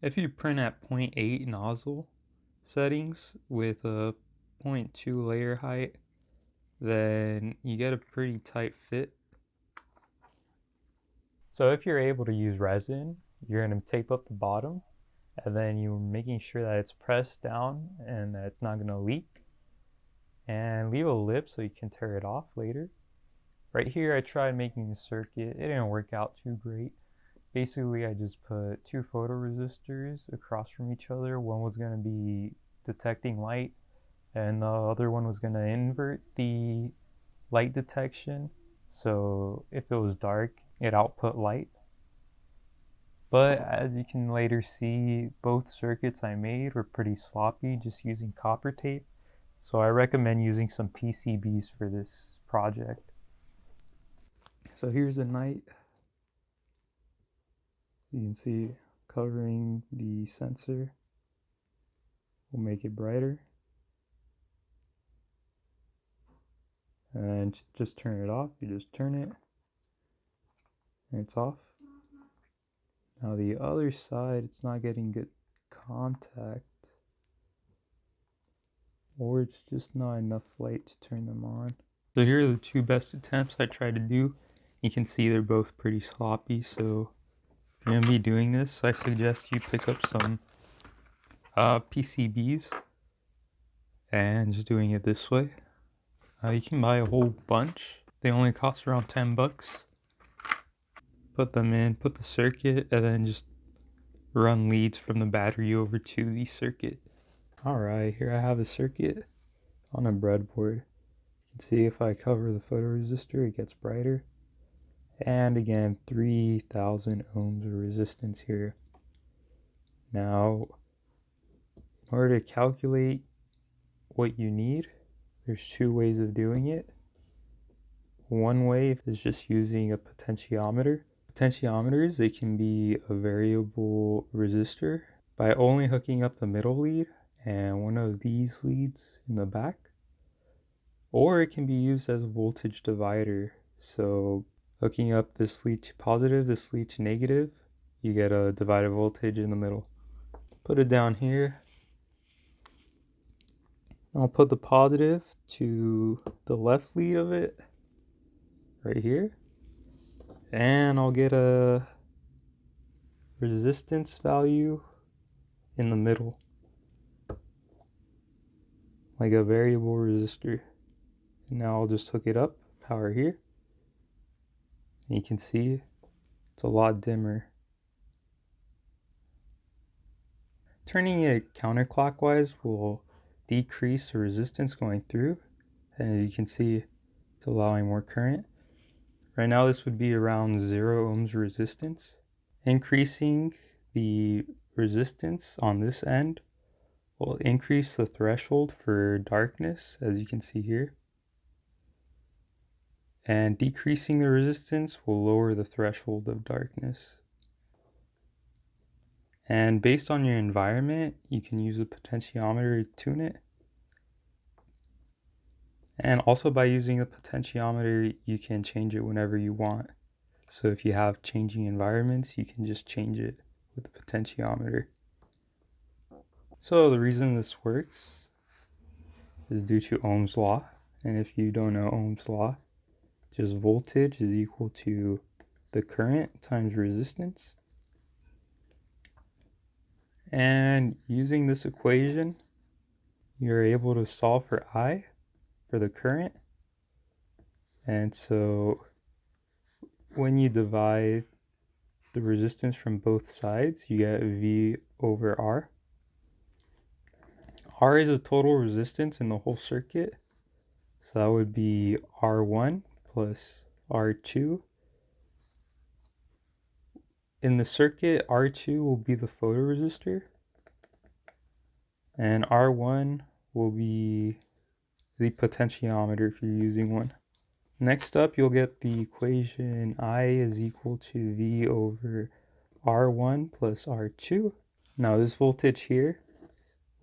If you print at 0.8 nozzle settings with a 0.2 layer height, then you get a pretty tight fit. So if you're able to use resin, you're going to tape up the bottom, and then you're making sure that it's pressed down and that it's not going to leak. And leave a lip so you can tear it off later. Right here I tried making a circuit. It didn't work out too great. Basically I just put two photoresistors across from each other. One was going to be detecting light and the other one was going to invert the light detection, so if it was dark it output light. But as you can later see, both circuits I made were pretty sloppy just using copper tape, so I recommend using some PCBs for this project. So here's the night. You can see covering the sensor will make it brighter. And just turn it off. You just turn it and it's off. Now the other side, it's not getting good contact, or it's just not enough light to turn them on. So here are the two best attempts I tried to do. You can see they're both pretty sloppy, so if you're gonna be doing this, I suggest you pick up some PCBs and just doing it this way. You can buy a whole bunch. They only cost around 10 bucks. Put them in, put the circuit, and then just run leads from the battery over to the circuit. Alright, here I have a circuit on a breadboard. You can see if I cover the photoresistor, it gets brighter. And again, 3,000 ohms of resistance here. Now, in order to calculate what you need, there's two ways of doing it. One way is just using a potentiometer. Potentiometers, they can be a variable resistor by only hooking up the middle lead and one of these leads in the back. Or it can be used as a voltage divider. So hooking up this lead to positive, this lead to negative, you get a divided voltage in the middle. Put it down here. I'll put the positive to the left lead of it, right here. And I'll get a resistance value in the middle, like a variable resistor. And now I'll just hook it up, power here. And you can see it's a lot dimmer. Turning it counterclockwise will decrease the resistance going through, and as you can see, it's allowing more current. Right now this would be around 0 ohms resistance. Increasing the resistance on this end will increase the threshold for darkness, as you can see here. And decreasing the resistance will lower the threshold of darkness. And based on your environment, you can use a potentiometer to tune it. And also by using a potentiometer, you can change it whenever you want. So if you have changing environments, you can just change it with the potentiometer. So the reason this works is due to Ohm's law. And if you don't know Ohm's law, just voltage is equal to the current times resistance. And using this equation, you're able to solve for I, for the current. And so when you divide the resistance from both sides, you get V over R. R is the total resistance in the whole circuit. So that would be R1 plus R2. In the circuit, R2 will be the photoresistor, and R1 will be the potentiometer if you're using one. Next up, you'll get the equation I is equal to V over R1 plus R2. Now this voltage here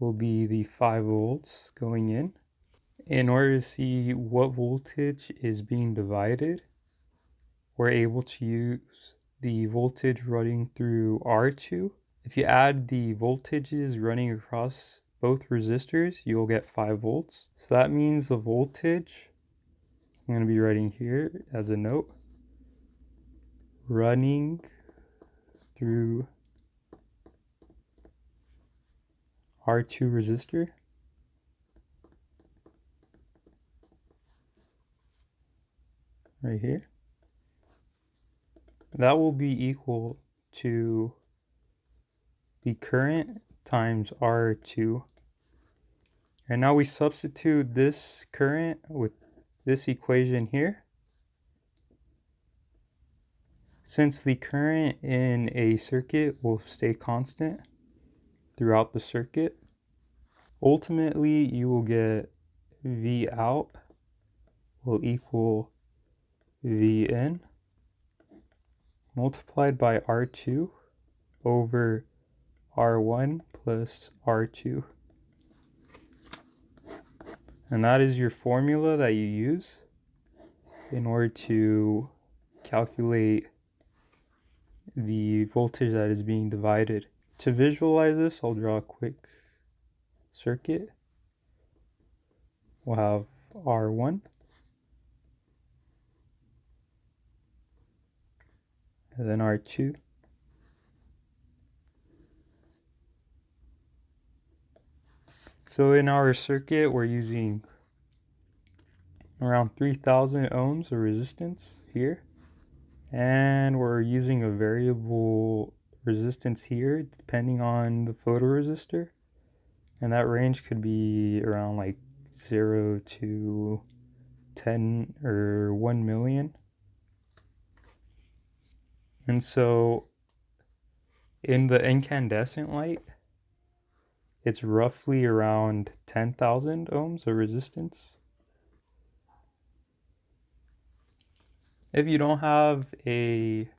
will be the 5 volts going in. In order to see what voltage is being divided, we're able to use the voltage running through R2 If you add the voltages running across both resistors, you'll get 5 volts. So that means the voltage, I'm going to be writing here as a note, running through R2 resistor right here, that will be equal to the current times R2. And now we substitute this current with this equation here. Since the current in a circuit will stay constant throughout the circuit, ultimately you will get V out will equal V in multiplied by R2 over R1 plus R2. And that is your formula that you use in order to calculate the voltage that is being divided. To visualize this, I'll draw a quick circuit. We'll have R1 and then R2. So in our circuit, we're using around 3,000 ohms of resistance here, and we're using a variable resistance here depending on the photoresistor, and that range could be around like 0 to 10 or 1 million. And so in the incandescent light, it's roughly around 10,000 ohms of resistance. If you don't have a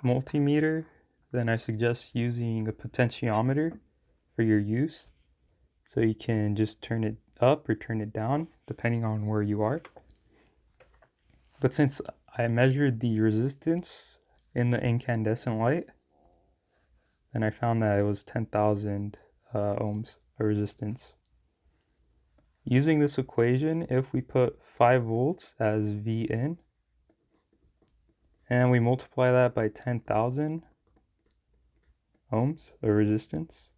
multimeter, then I suggest using a potentiometer for your use. So you can just turn it up or turn it down depending on where you are. But since I measured the resistance in the incandescent light, then I found that it was 10,000 ohms of resistance. Using this equation, if we put 5 volts as V in, and we multiply that by 10,000 ohms of resistance,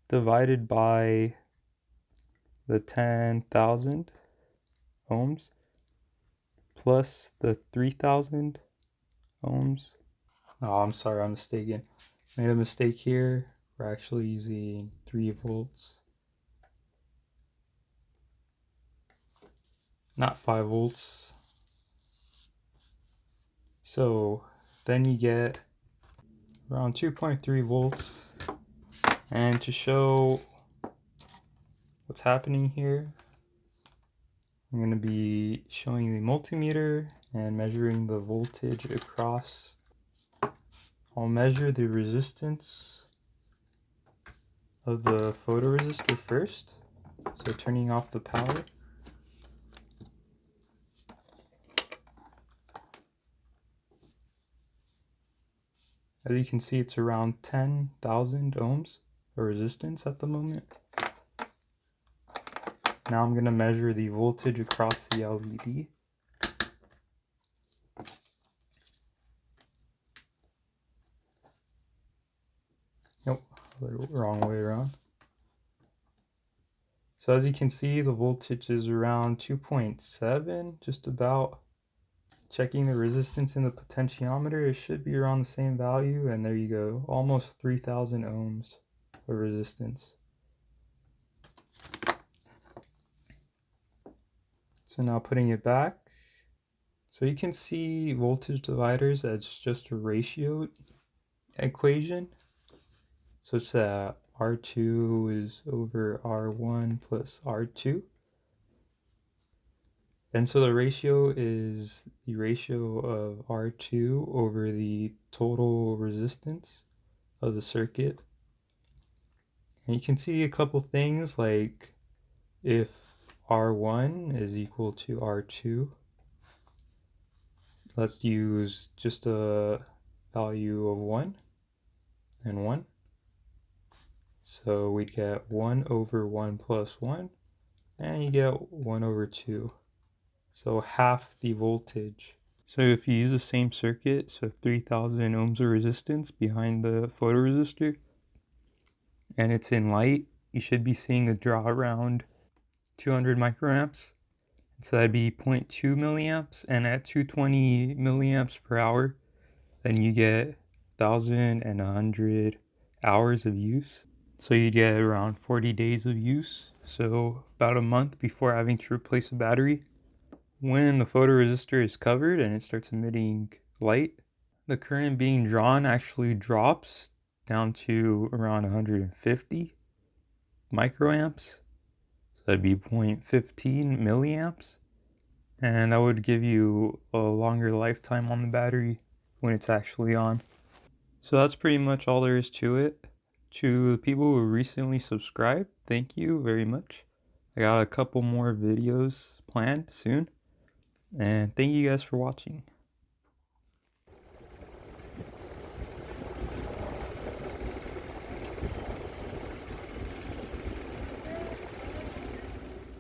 divided by the 10,000 ohms, plus the 3,000 ohms. Oh, I'm sorry, I'm mistaken. Made a mistake here. We're actually using 3 volts. Not 5 volts. So then you get around 2.3 volts. And to show what's happening here, I'm going to be showing the multimeter and measuring the voltage across. I'll measure the resistance of the photoresistor first, so turning off the power. As you can see, it's around 10,000 ohms of resistance at the moment. Now I'm going to measure the voltage across the LED. Nope, the wrong way around. So as you can see, the voltage is around 2.7, just about. Checking the resistance in the potentiometer, it should be around the same value, and there you go, almost 3,000 ohms of resistance. So now putting it back, so you can see voltage dividers as just a ratio equation, such that R2 is over R1 plus R2. And so the ratio is the ratio of R2 over the total resistance of the circuit. And you can see a couple things, like if R1 is equal to R2, let's use just a value of 1. and 1. So we get 1 over 1 plus 1, and you get 1 over 2. So half the voltage. So if you use the same circuit, so 3000 ohms of resistance behind the photoresistor, and it's in light, you should be seeing a draw around 200 microamps. So that'd be 0.2 milliamps, and at 220 milliamps per hour, then you get 1,100 hours of use. So you get around 40 days of use, so about a month before having to replace a battery. When the photoresistor is covered and it starts emitting light, the current being drawn actually drops down to around 150 microamps. So that'd be 0.15 milliamps. And that would give you a longer lifetime on the battery when it's actually on. So that's pretty much all there is to it. To the people who recently subscribed, thank you very much. I got a couple more videos planned soon. And thank you guys for watching.